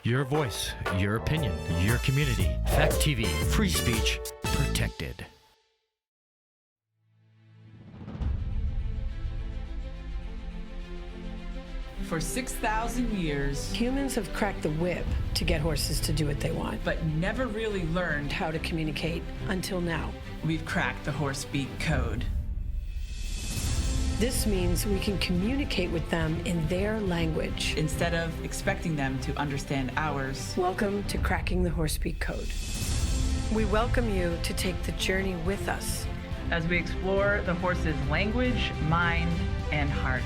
Your voice, your opinion, your community. Fact TV, free speech, protected. For 6,000 years, humans have cracked the whip to get horses to do what they want, but never really learned how to communicate until now. We've cracked the horse speak code. This means we can communicate with them in their language instead of expecting them to understand ours. Welcome to Cracking the Horse Speak Code. We welcome you to take the journey with us as we explore the horse's language, mind, and heart.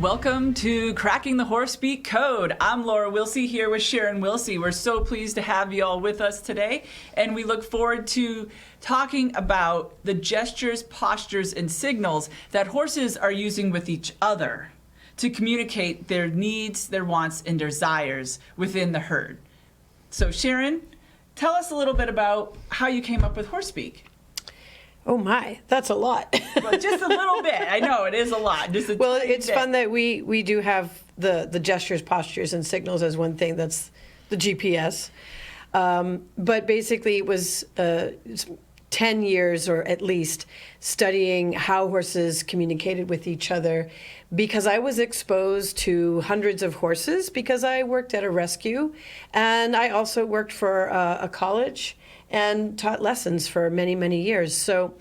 Welcome to Cracking the Horse Speak Code. I'm Laura Wilsey here with Sharon Wilsey. We're so pleased to have you all with us today, and we look forward to talking about the gestures, postures, and signals that horses are using with each other to communicate their needs, their wants, and desires within the herd. So Sharon, tell us a little bit about how you came up with horse speak. Oh my, that's a lot. Well, just a little bit. I know it is a lot. Well, it's fun that we do have the gestures, postures, and signals as one thing. That's the GPS. But basically, it was 10 years or at least studying how horses communicated with each other, because I was exposed to hundreds of horses because I worked at a rescue, and I also worked for a college and taught lessons for many, many years. So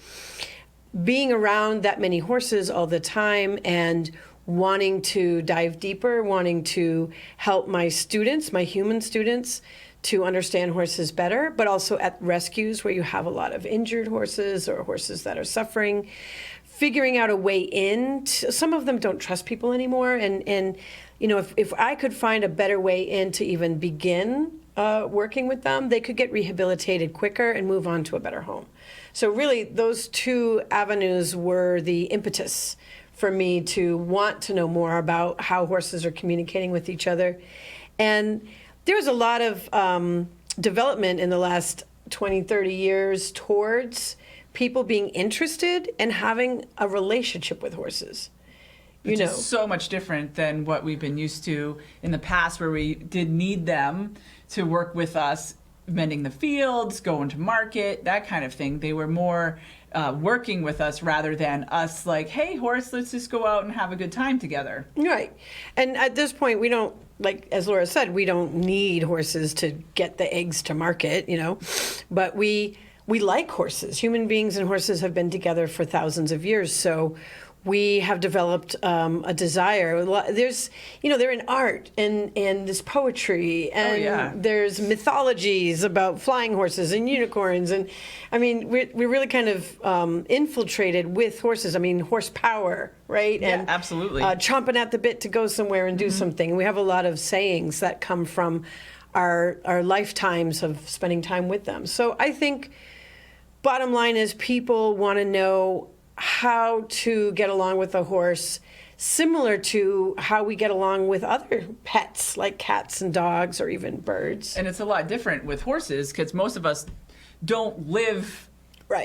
being around that many horses all the time and wanting to dive deeper, wanting to help my students, my human students, to understand horses better, but also at rescues where you have a lot of injured horses or horses that are suffering, figuring out a way in. Some of them don't trust people anymore. And you know, if I could find a better way in to even begin working with them, they could get rehabilitated quicker and move on to a better home. So really, those two avenues were the impetus for me to want to know more about how horses are communicating with each other. And there's a lot of development in the last 20, 30 years towards people being interested and having a relationship with horses. Which is so much different than what we've been used to in the past, where we did need them to work with us, mending the fields, going to market, that kind of thing. They were more working with us rather than us like, hey, horse, let's just go out and have a good time together. Right. And at this point, we don't, like as Laura said, we don't need horses to get the eggs to market, you know, but we like horses. Human beings and horses have been together for thousands of years. So we have developed a desire. There's, you know, they're in art and there's poetry and there's mythologies about flying horses and unicorns. And I mean, we're really kind of infiltrated with horses. I mean, horsepower, right? Yeah, and, absolutely. Chomping at the bit to go somewhere and do something. And we have a lot of sayings that come from our lifetimes of spending time with them. So I think bottom line is people want to know how to get along with a horse, similar to how we get along with other pets like cats and dogs or even birds. And it's a lot different with horses because most of us don't live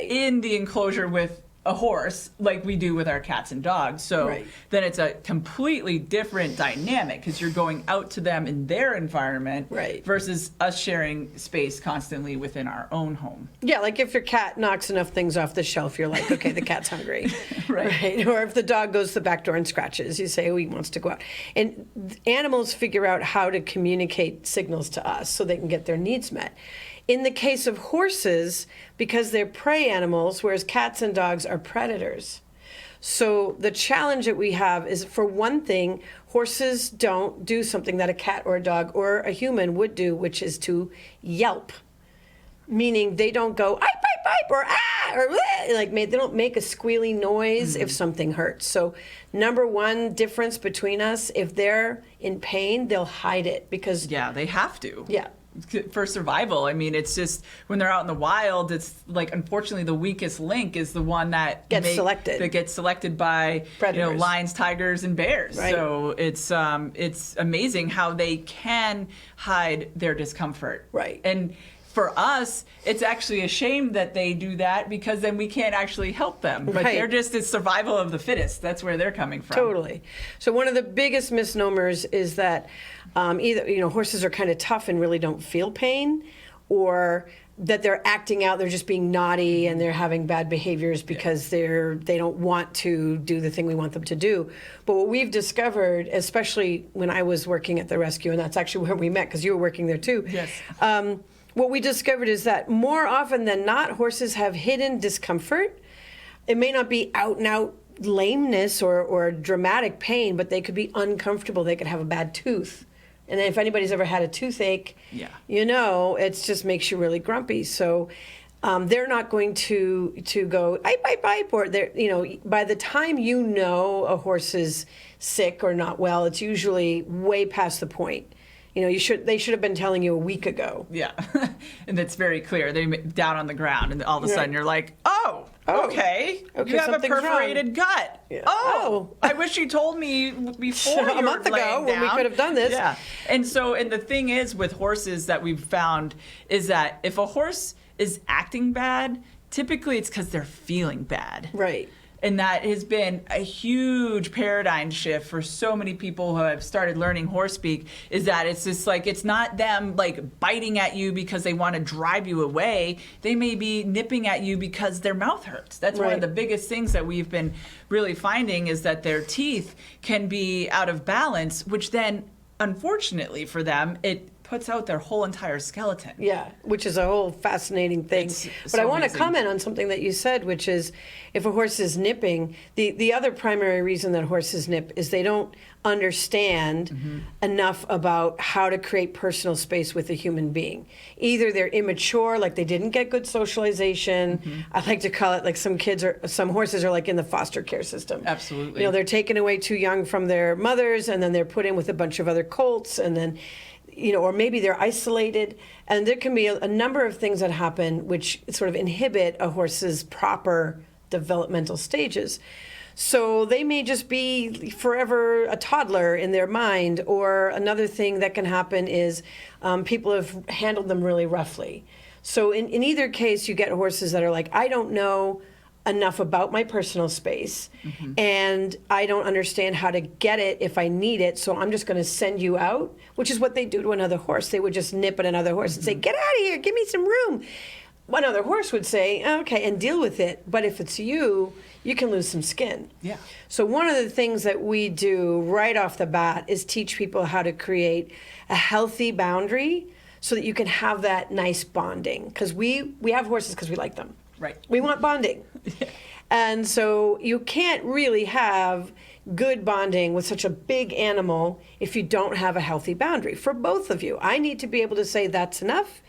in the enclosure with a horse like we do with our cats and dogs. So then it's a completely different dynamic because you're going out to them in their environment versus us sharing space constantly within our own home. Yeah, like if your cat knocks enough things off the shelf, you're like, okay, the cat's hungry. Right. Or if the dog goes to the back door and scratches, you say, oh, he wants to go out. And animals figure out how to communicate signals to us so they can get their needs met. In the case of horses, because they're prey animals, whereas cats and dogs are predators. So the challenge that we have is, for one thing, horses don't do something that a cat or a dog or a human would do, which is to yelp. Meaning they don't go, "Ipe, ipe, ipe," or "ah," or "bleh," like they don't make a squealy noise if something hurts. So number one difference between us, if they're in pain, they'll hide it because... Yeah, they have to. Yeah. For survival. I mean, it's just when they're out in the wild, it's like, unfortunately, the weakest link is the one that gets selected by predators. Lions, tigers, and bears. Right. So it's amazing how they can hide their discomfort. Right. And for us, it's actually a shame that they do that because then we can't actually help them. But Right. they're just it's survival of the fittest. That's where they're coming from. Totally. So one of the biggest misnomers is that either horses are kind of tough and really don't feel pain, or that they're acting out, they're just being naughty and they're having bad behaviors because they don't want to do the thing we want them to do. But what we've discovered, especially when I was working at the rescue, and that's actually where we met because you were working there too. Yes. What we discovered is that more often than not, horses have hidden discomfort. It may not be out and out lameness or dramatic pain, but they could be uncomfortable. They could have a bad tooth. And if anybody's ever had a toothache, it just makes you really grumpy. So they're not going to go, "Ipe, or they're, by the time a horse is sick or not well, it's usually way past the point. They should have been telling you a week ago. Yeah, and it's very clear. They're down on the ground, and all of a sudden you're like, oh, okay, you have a perforated gut. Yeah. Oh, I wish you told me before A month ago when we could have done this. Yeah, and the thing is with horses that we've found is that if a horse is acting bad, typically it's because they're feeling bad. Right. And that has been a huge paradigm shift for so many people who have started learning horse speak, is that it's just like, it's not them like biting at you because they want to drive you away. They may be nipping at you because their mouth hurts. That's one of the biggest things that we've been really finding, is that their teeth can be out of balance, which then, unfortunately for them, it puts out their whole entire skeleton. Yeah, which is a whole fascinating thing. But I want to comment on something that you said, which is if a horse is nipping, the other primary reason that horses nip is they don't understand enough about how to create personal space with a human being. Either they're immature, like they didn't get good socialization. I like to call it like some horses are like in the foster care system. Absolutely. They're taken away too young from their mothers, and then they're put in with a bunch of other colts, and then or maybe they're isolated, and there can be a number of things that happen which sort of inhibit a horse's proper developmental stages. So they may just be forever a toddler in their mind, or another thing that can happen is people have handled them really roughly. So in either case, you get horses that are like, I don't know enough about my personal space, and I don't understand how to get it if I need it, so I'm just going to send you out, which is what they do to another horse. They would just nip at another horse and say, get out of here, give me some room. One other horse would say, okay, and deal with it. But if it's you can lose some skin. Yeah. So one of the things that we do right off the bat is teach people how to create a healthy boundary so that you can have that nice bonding. Because we have horses because we like them. Right. We want bonding. And so you can't really have good bonding with such a big animal if you don't have a healthy boundary for both of you. I need to be able to say that's enough.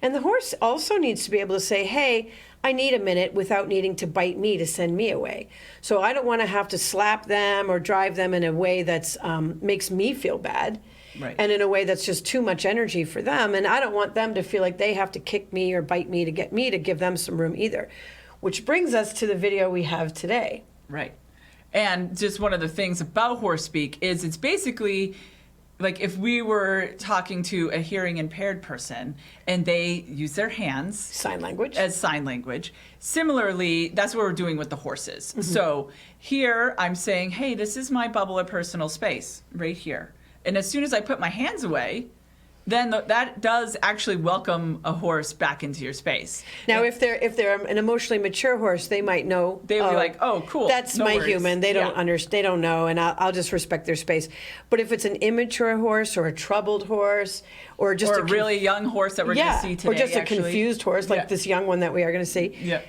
And the horse also needs to be able to say, hey, I need a minute, without needing to bite me to send me away. So I don't want to have to slap them or drive them in a way that's makes me feel bad. Right. And in a way that's just too much energy for them. And I don't want them to feel like they have to kick me or bite me to get me to give them some room either. Which brings us to the video we have today. Right. And just one of the things about horse speak is it's basically like if we were talking to a hearing impaired person and they use their hands Sign language. as sign language. Similarly, that's what we're doing with the horses. So here I'm saying, hey, this is my bubble of personal space right here. And as soon as I put my hands away, then that does actually welcome a horse back into your space. Now, if they're an emotionally mature horse, they might know. They'll be like, "Oh, cool. That's no my worries." human. They don't Yeah. understand. They don't know, and I'll just respect their space. But if it's an immature horse or a troubled horse, or just Or a really young horse that we're going to see today, or just a actually. confused horse like Yeah. this young one that we are going to see, Yeah.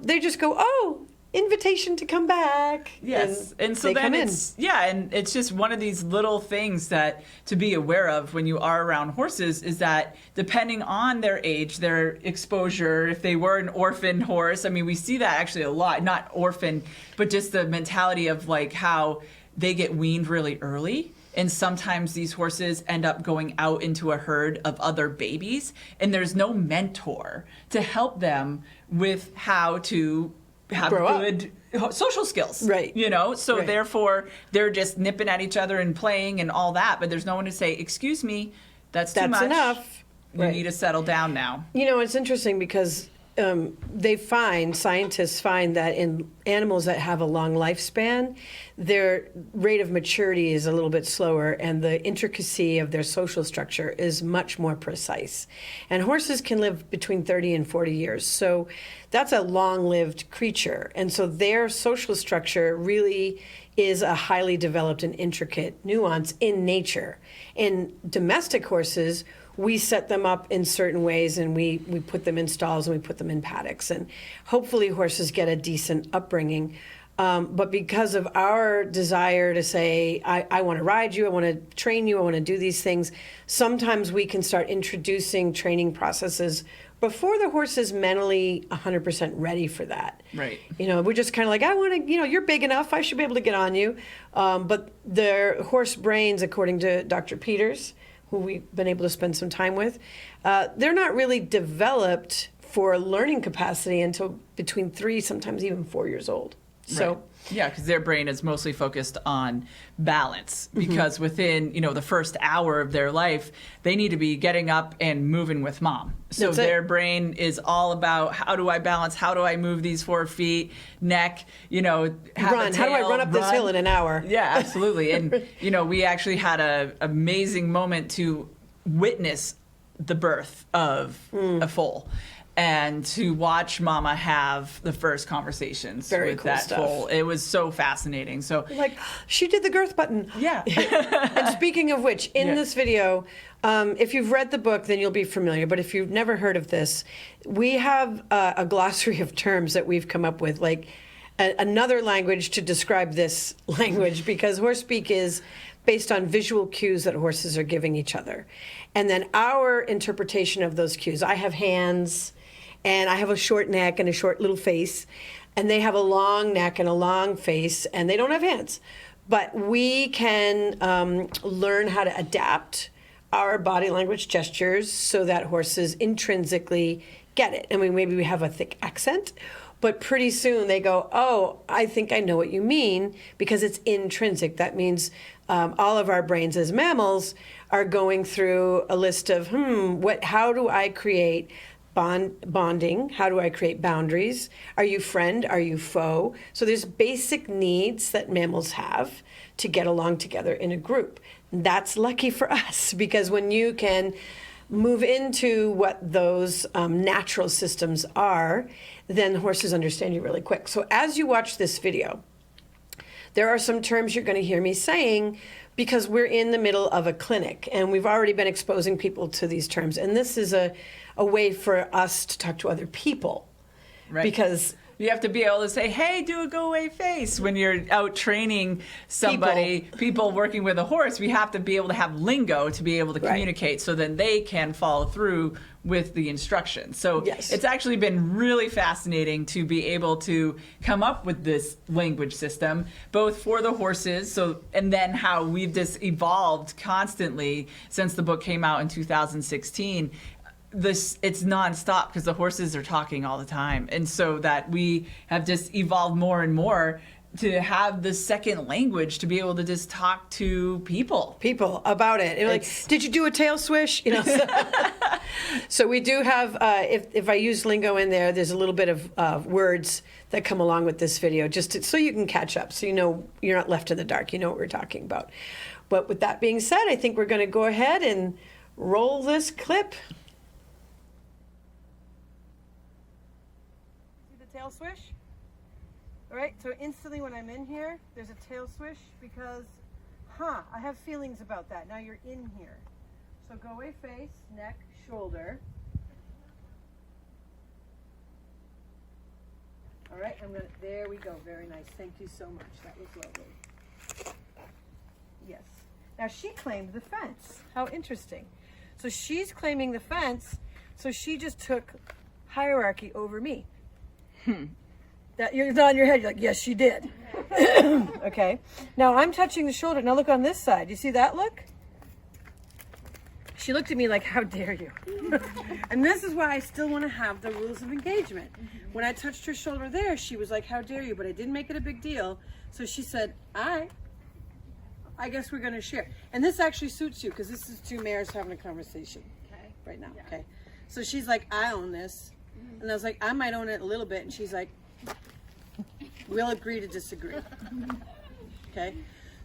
they just go, "Oh, invitation to come back." Yes, and so they then come in. and it's just one of these little things that to be aware of when you are around horses is that depending on their age, their exposure, if they were an orphan horse, I mean, we see that actually a lot, not orphan, but just the mentality of like how they get weaned really early. And sometimes these horses end up going out into a herd of other babies, and there's no mentor to help them with how to have Grow up. good social skills. Right. So Right. therefore they're just nipping at each other and playing and all that, but there's no one to say, excuse me, that's too much. Enough. You need to settle down now. You know, it's interesting because scientists find that in animals that have a long lifespan, their rate of maturity is a little bit slower and the intricacy of their social structure is much more precise. And horses can live between 30 and 40 years. So that's a long-lived creature. And so their social structure really is a highly developed and intricate nuance in nature. In domestic horses, we set them up in certain ways and we put them in stalls and we put them in paddocks. And hopefully horses get a decent upbringing. But because of our desire to say, I want to ride you, I want to train you, I want to do these things, sometimes we can start introducing training processes before the horse is mentally 100% ready for that. Right. You know, we're just kind of like, I want to, you're big enough, I should be able to get on you. But their horse brains, according to Dr. Peters, who we've been able to spend some time with, they're not really developed for learning capacity until between 3, sometimes even 4 years old. So. Right. Yeah, because their brain is mostly focused on balance. Because within, the first hour of their life, they need to be getting up and moving with mom. So their brain is all about, how do I balance? How do I move these 4 feet, neck, have run. a tail, how do I run up this hill in an hour? Yeah, absolutely. And, we actually had an amazing moment to witness the birth of a foal. And to watch Mama have the first conversations with cool that stuff. foal. It was so fascinating. So like, she did the girth button. Yeah. And speaking of which, in this video, if you've read the book, then you'll be familiar. But if you've never heard of this, we have a glossary of terms that we've come up with, like another language to describe this language, because horse speak is based on visual cues that horses are giving each other. And then our interpretation of those cues. I have hands, and I have a short neck and a short little face, and they have a long neck and a long face, and they don't have hands. But we can learn how to adapt our body language gestures so that horses intrinsically get it. I mean, maybe we have a thick accent, but pretty soon they go, oh, I think I know what you mean, because it's intrinsic. That means all of our brains as mammals are going through a list of, how do I create bonding? How do I create boundaries? Are you friend? Are you foe? So there's basic needs that mammals have to get along together in a group. That's lucky for us, because when you can move into what those natural systems are, then horses understand you really quick. So as you watch this video, there are some terms you're going to hear me saying because we're in the middle of a clinic and we've already been exposing people to these terms. And this is a way for us to talk to other people. Right. Because you have to be able to say, hey, do a go-away face when you're out training somebody, people working with a horse. We have to be able to have lingo to be able to communicate so then they can follow through with the instructions. So it's actually been really fascinating to be able to come up with this language system, both for the horses, and then how we've just evolved constantly since the book came out in 2016. It's nonstop because the horses are talking all the time, and so that we have just evolved more and more to have the second language to be able to just talk to people about it. And like, did you do a tail swish? So we do have. If I use lingo in there, there's a little bit of words that come along with this video, just so you can catch up, so you're not left in the dark. You know what we're talking about. But with that being said, I think we're going to go ahead and roll this clip. Tail swish. All right, so instantly when I'm in here, there's a tail swish because, I have feelings about that. Now you're in here. So go away face, neck, shoulder. All right, there we go. Very nice. Thank you so much. That was lovely. Yes. Now she claimed the fence. How interesting. So she's claiming the fence, so she just took hierarchy over me. That you're nodding your head. You're like, yes, she did. Okay. Now I'm touching the shoulder. Now look on this side. You see that look? She looked at me like, how dare you? And this is why I still want to have the rules of engagement. When I touched her shoulder there, she was like, how dare you? But I didn't make it a big deal. So she said, I guess we're going to share. And this actually suits you because this is two mares having a conversation. Okay. right now. Okay. So she's like, I own this. And I was like, I might own it a little bit. And she's like, we'll agree to disagree. Okay.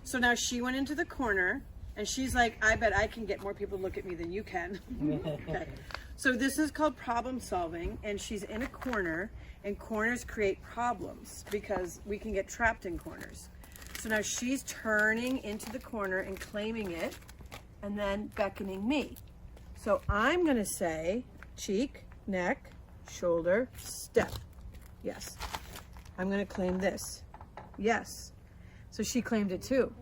So now she went into the corner and she's like, I bet I can get more people to look at me than you can. Okay. So this is called problem solving, and she's in a corner, and corners create problems because we can get trapped in corners. So now she's turning into the corner and claiming it and then beckoning me. So I'm going to say cheek, neck, shoulder, step. Yes. I'm going to claim this. Yes. So she claimed it too.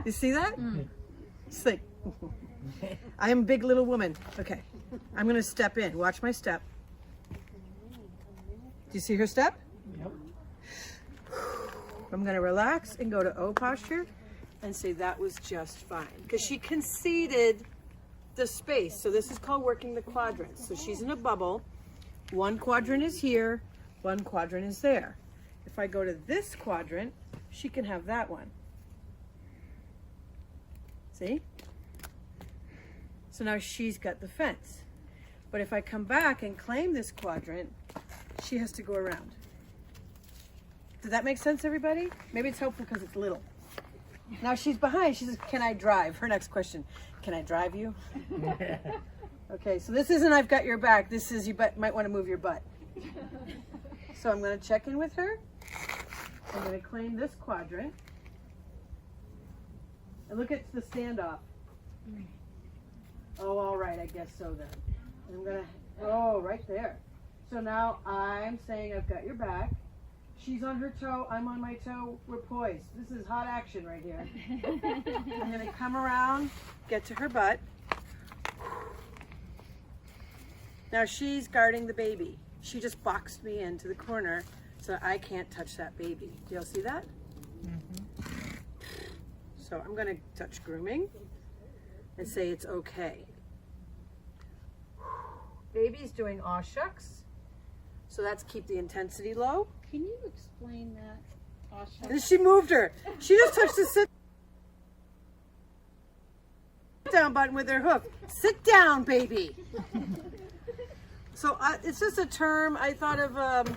You see that? It's like, I am a big little woman. Okay. I'm going to step in. Watch my step. Do you see her step? Yep. I'm going to relax and go to O posture and say that was just fine. Because she conceded the space. So this is called working the quadrants. So she's in a bubble. One quadrant is here. One quadrant is there. If I go to this quadrant, she can have that one. See? So now she's got the fence. But if I come back and claim this quadrant, she has to go around. Does that make sense, everybody? Maybe it's helpful because it's little. Now she's behind. She says, can I drive? Her next question, can I drive you? Okay, so this isn't I've got your back. This is you might want to move your butt. So I'm going to check in with her. I'm going to claim this quadrant. And look at the standoff. Oh, all right, I guess so then. And I'm going to, oh, right there. So now I'm saying I've got your back. She's on her toe, I'm on my toe, we're poised. This is hot action right here. I'm going to come around, get to her butt. Now she's guarding the baby. She just boxed me into the corner so I can't touch that baby. Do y'all see that? Mm-hmm. So I'm going to touch grooming and say it's okay. Baby's doing aw shucks. So that's keep the intensity low. Can you explain that? Aw shucks? And she moved her. She just touched the sit down button with her hoof. Sit down, baby. So it's just a term I thought of,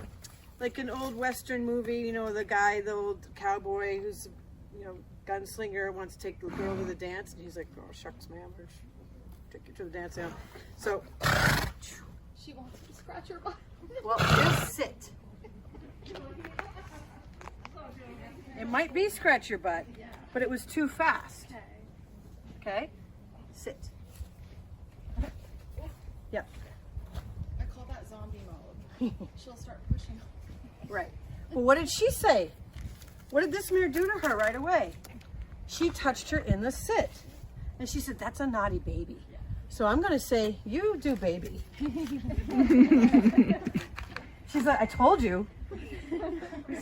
like an old Western movie. You know, the guy, the old cowboy who's, you know, gunslinger wants to take the girl to the dance, and he's like, "Oh shucks, ma'am, I'll take you to the dance now." So She wants to scratch her butt. well, just sit. It might be scratch your butt, but it was too fast. Okay? Sit. Yep. I call that zombie mode. She'll start pushing. Right. Well, what did she say? What did this mirror do to her right away? She touched her in the sit. And she said, that's a naughty baby. So I'm going to say, you do, baby. She's like, I told you.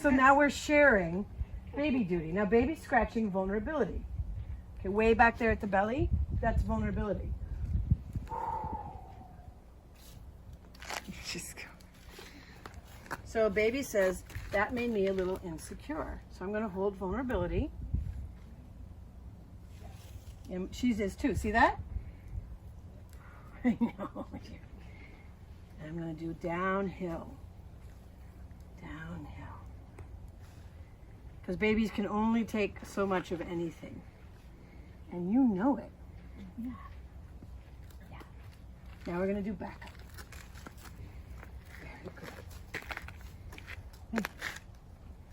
So now we're sharing baby duty. Now baby scratching, vulnerability. Okay, way back there at the belly, that's vulnerability. So baby says, that made me a little insecure. So I'm going to hold vulnerability. And she's is too. See that? I know. And I'm going to do downhill. Downhill. Because babies can only take so much of anything. And you know it. Yeah. Yeah. Now we're going to do backup. Very good.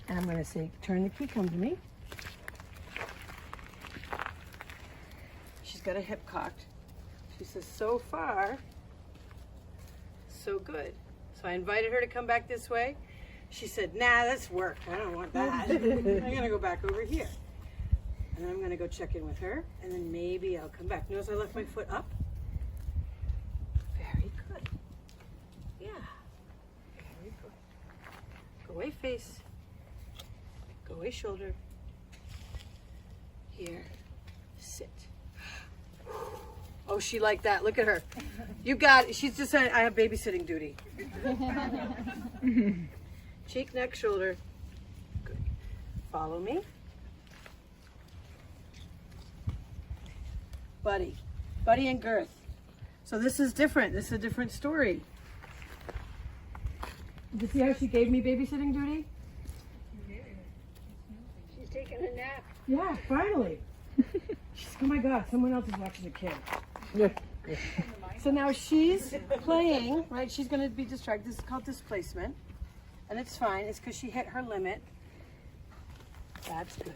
And I'm going to say, turn the key, come to me. She's got a hip cocked. She says, so far, so good. So I invited her to come back this way. She said, nah, that's work. I don't want that. I'm going to go back over here. And then I'm going to go check in with her. And then maybe I'll come back. Notice I left my foot up? Very good. Yeah. Very good. Go away face. Go away shoulder. Here. Sit. Oh, she liked that. Look at her. You got it. She's just saying, I have babysitting duty. Cheek, neck, shoulder. Good. Follow me. Buddy. Buddy and girth. So this is different. This is a different story. Did you see how she gave me babysitting duty? She's taking a nap. Yeah, finally. She's, oh my God, someone else is watching the kid. So now she's playing, right? She's going to be distracted. This is called displacement. And it's fine. It's because she hit her limit. That's good.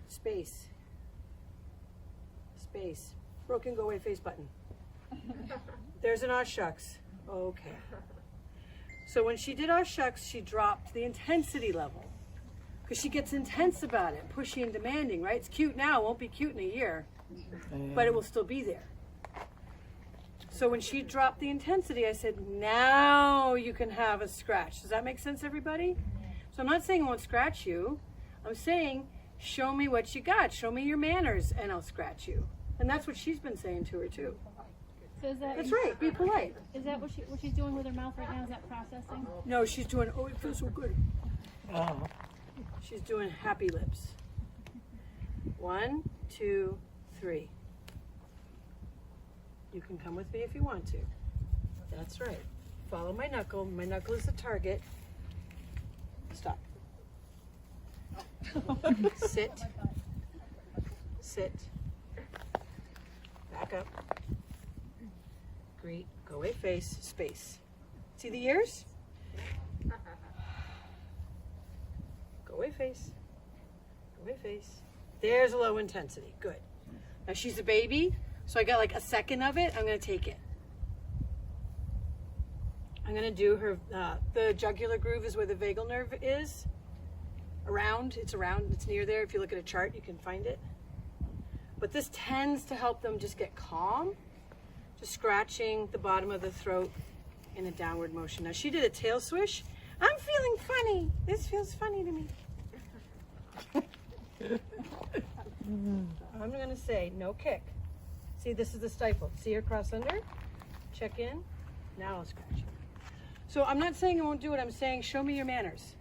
Space. Space. Broken go away face button. There's an aw shucks. Okay. So when she did aw shucks, she dropped the intensity level. Because she gets intense about it, pushy and demanding, right? It's cute now, it won't be cute in a year, but it will still be there. So when she dropped the intensity, I said, now you can have a scratch. Does that make sense, everybody? So I'm not saying I won't scratch you. I'm saying, show me what you got. Show me your manners, and I'll scratch you. And that's what she's been saying to her, too. So is that That's right, be polite. Is that what she's doing with her mouth right now? Is that processing? No, she's doing, oh, it feels so good. She's doing happy lips. 1, 2, 3. You can come with me if you want to. That's right. Follow my knuckle. My knuckle is the target. Stop. Sit. Sit. Back up. Greet. Go away face. Space. See the ears? Go away face. Go away face. There's a low intensity. Good. Now she's a baby, so I got like a second of it. I'm going to take it. I'm going to do her, the jugular groove is where the vagal nerve is. It's around, it's near there. If you look at a chart, you can find it. But this tends to help them just get calm. Just scratching the bottom of the throat in a downward motion. Now she did a tail swish. I'm feeling funny. This feels funny to me. I'm going to say no kick. See, this is the stifle. See her cross under? Check in. Now I'll scratch you. So I'm not saying I won't do it. I'm saying show me your manners.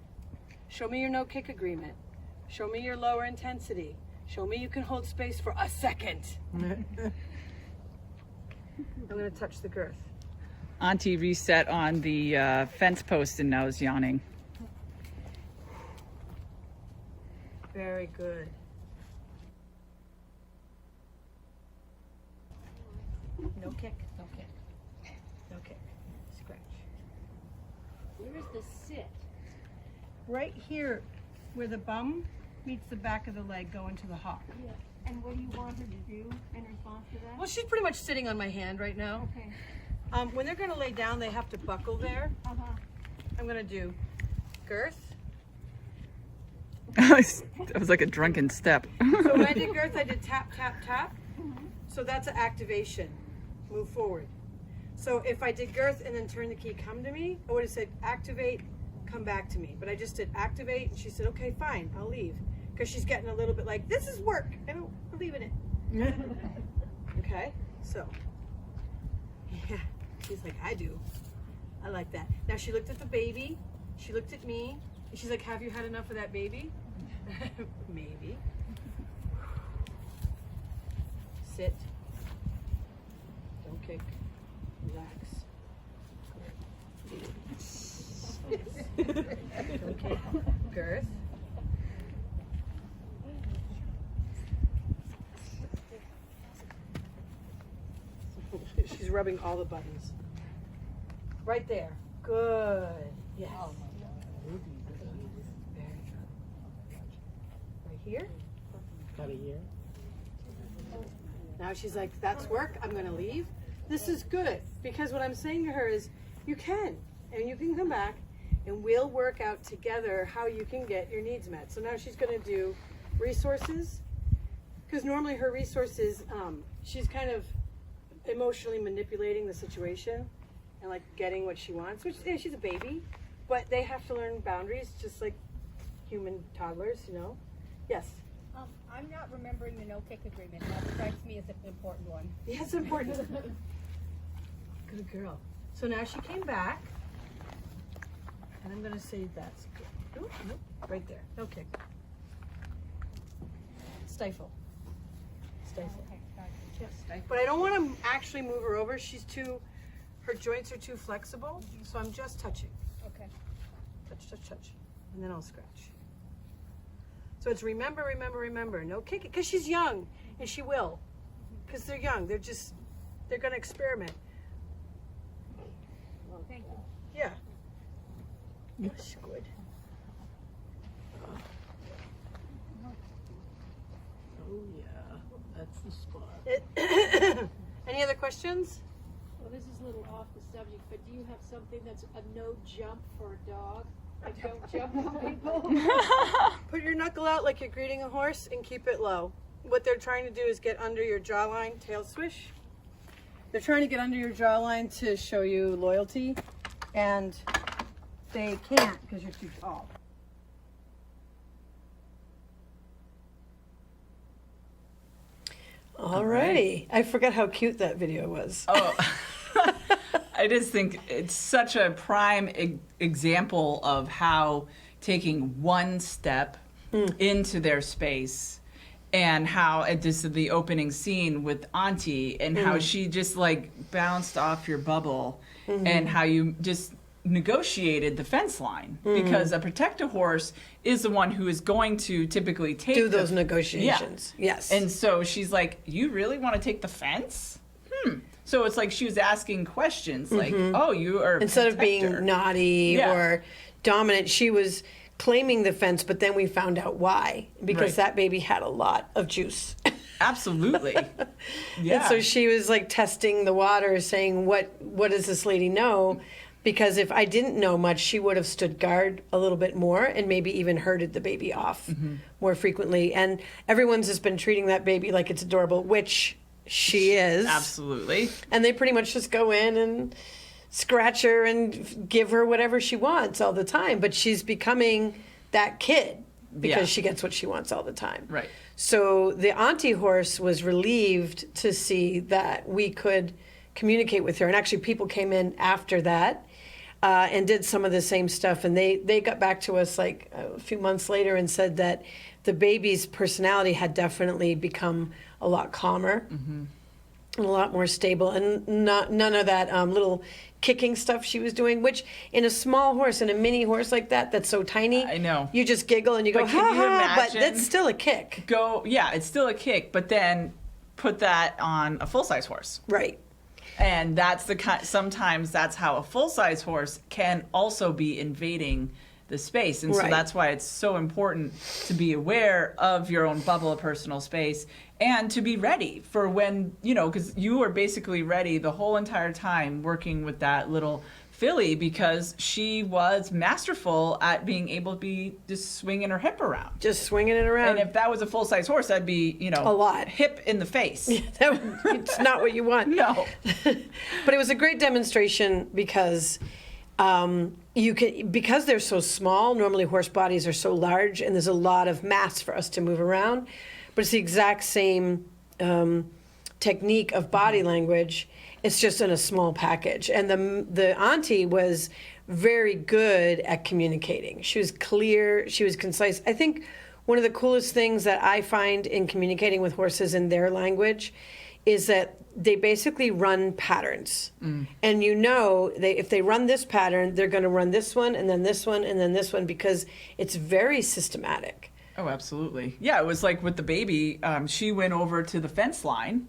Show me your no kick agreement. Show me your lower intensity. Show me you can hold space for a second. I'm going to touch the girth. Auntie reset on the fence post and now is yawning. Very good. No kick. No kick. No kick. Scratch. Where's the sit? Right here, where the bum meets the back of the leg going to the hop. Yeah. And what do you want her to do in response to that? Well, she's pretty much sitting on my hand right now. Okay. When they're going to lay down, they have to buckle there. I'm going to do girth. That was like a drunken step. So when I did girth, I did tap, tap, tap. So that's an activation. Move forward. So if I did girth and then turn the key, come to me, I would have said activate, come back to me. But I just did activate, and she said, okay, fine, I'll leave. Because she's getting a little bit like, this is work. I don't believe in it. Okay, so. Yeah, she's like, I do. I like that. Now she looked at the baby. She looked at me. And she's like, have you had enough of that baby? Maybe. Sit. Don't kick. Relax. Don't kick. Girth. She's rubbing all the buttons. Right there. Good. Yes. Very good. Right here. Got it here. Now she's like, that's work. I'm going to leave. This is good because what I'm saying to her is, you can, and you can come back, and we'll work out together how you can get your needs met. So now she's going to do resources, because normally her resources, she's kind of emotionally manipulating the situation and like getting what she wants, which yeah, she's a baby, but they have to learn boundaries just like human toddlers, you know. Yes. I'm not remembering the no kick agreement. That strikes me as an important one. Yeah, it's important. Good girl. So now she came back, and I'm going to say that's good. Ooh, nope, right there. No kick. Stifle. Stifle. Okay, gotcha. Yeah. But I don't want to actually move her over. Her joints are too flexible, so I'm just touching. Okay. Touch, touch, touch. And then I'll scratch. So it's remember, remember, remember. No kick it, because she's young, and she will. Because they're young. They're going to experiment. Thank you. Yeah. That's good. Oh, yeah. That's the spot. Any other questions? Well, this is a little off the subject, but do you have something that's a no jump for a dog? Like don't jump on people? Put your knuckle out like you're greeting a horse and keep it low. What they're trying to do is get under your jawline, tail swish. They're trying to get under your jawline to show you loyalty, and they can't because you're too tall. Alrighty. I forgot how cute that video was. Oh, I just think it's such a prime example of how taking one step into their space, and how it just the opening scene with Auntie, and how she just like bounced off your bubble, and how you just negotiated the fence line, because a protector horse is the one who is going to typically do those negotiations. Yeah. Yes. And so she's like, you really want to take the fence? So it's like she was asking questions like, oh, you are a instead of protector. being naughty or dominant, she was claiming the fence, but then we found out why, because that baby had a lot of juice. Absolutely. Yeah. And so she was like testing the water, saying, what does this lady know? Because if I didn't know much, she would have stood guard a little bit more and maybe even herded the baby off more frequently. And everyone's just been treating that baby like it's adorable, which she is. Absolutely. And they pretty much just go in and scratch her and give her whatever she wants all the time. But she's becoming that kid because she gets what she wants all the time. Right. So the Auntie horse was relieved to see that we could communicate with her. And actually people came in after that and did some of the same stuff. And they got back to us like a few months later and said that the baby's personality had definitely become a lot calmer and a lot more stable, and none of that little kicking stuff she was doing, which in a small horse, in a mini horse like that, that's so tiny, I know. you just giggle and you go, But can ha you ha, but imagine- that's still a kick. It's still a kick, but then put that on a full-size horse. Right. And that's sometimes that's how a full-size horse can also be invading the space. And so Right. that's why it's so important to be aware of your own bubble of personal space and to be ready for when, because you were basically ready the whole entire time working with that little filly, because she was masterful at being able to be just swinging her hip around. Just swinging it around. And if that was a full-size horse, that'd be, a lot. hip in the face. It's not what you want. No. But it was a great demonstration because because they're so small. Normally horse bodies are so large, and there's a lot of mass for us to move around. But it's the exact same technique of body language. It's just in a small package. And the Auntie was very good at communicating. She was clear. She was concise. I think one of the coolest things that I find in communicating with horses in their language is that they basically run patterns. And if they run this pattern, they're going to run this one, and then this one, and then this one, because it's very systematic. Oh, absolutely. Yeah, it was like with the baby, she went over to the fence line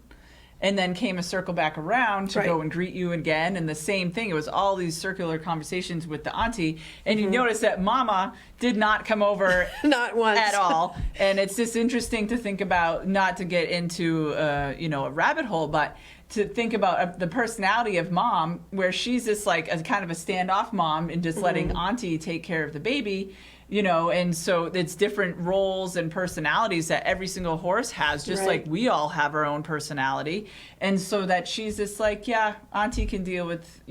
and then came a circle back around to go and greet you again. And the same thing. It was all these circular conversations with the Auntie. And you notice that Mama did not come over Not once. at all. And it's just interesting to think about, not to get into, a rabbit hole, but to think about the personality of Mom, where she's just like a kind of a standoff mom and just letting Auntie take care of the baby. And so it's different roles and personalities that every single horse has, just like we all have our own personality. And so that she's just like, yeah, Auntie can deal with,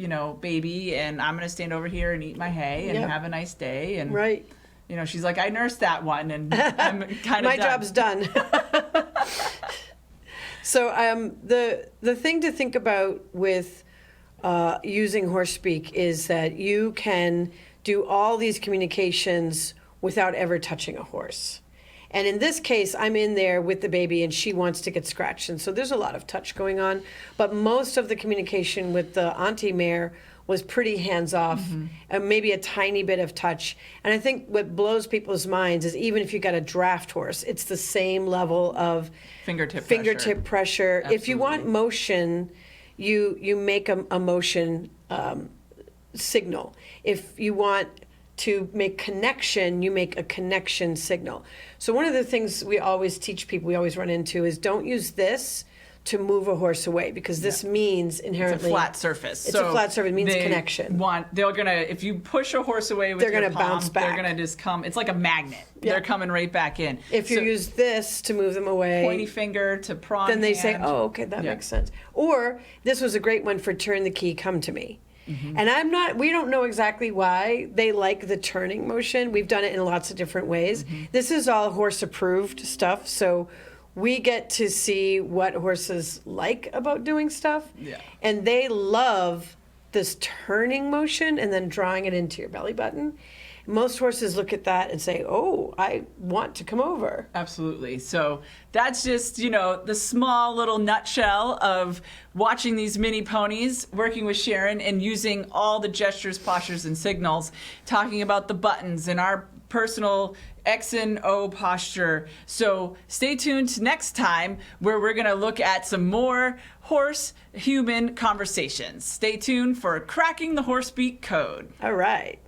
baby, and I'm going to stand over here and eat my hay and have a nice day. And, she's like, I nursed that one, and I'm kind of My job's done. So the thing to think about with using horse speak is that you can do all these communications without ever touching a horse. And in this case, I'm in there with the baby and she wants to get scratched. And so there's a lot of touch going on. But most of the communication with the auntie mare was pretty hands-off, and maybe a tiny bit of touch. And I think what blows people's minds is even if you got a draft horse, it's the same level of fingertip pressure. If you want motion, you make a motion signal. If you want to make connection, you make a connection signal. So one of the things we always teach people, we always run into, is don't use this to move a horse away, because this means inherently it's a flat surface. It's a flat surface. It means connection. They're gonna, if you push a horse away with they're your gonna palm, bounce back. they're gonna just come. It's like a magnet. Yeah. They're coming right back in. If you use this to move them away, pointy finger to prong, then they say, hand. "Oh, okay, that makes sense." Or this was a great one for turn the key, come to me. And we don't know exactly why they like the turning motion. We've done it in lots of different ways. This is all horse approved stuff, so we get to see what horses like about doing stuff. Yeah. And they love this turning motion and then drawing it into your belly button. Most horses look at that and say, "Oh, I want to come over." Absolutely. So that's just, the small little nutshell of watching these mini ponies, working with Sharon and using all the gestures, postures, and signals, talking about the buttons and our personal X and O posture. So stay tuned next time where we're going to look at some more horse-human conversations. Stay tuned for Cracking the Horsebeak Code. All right.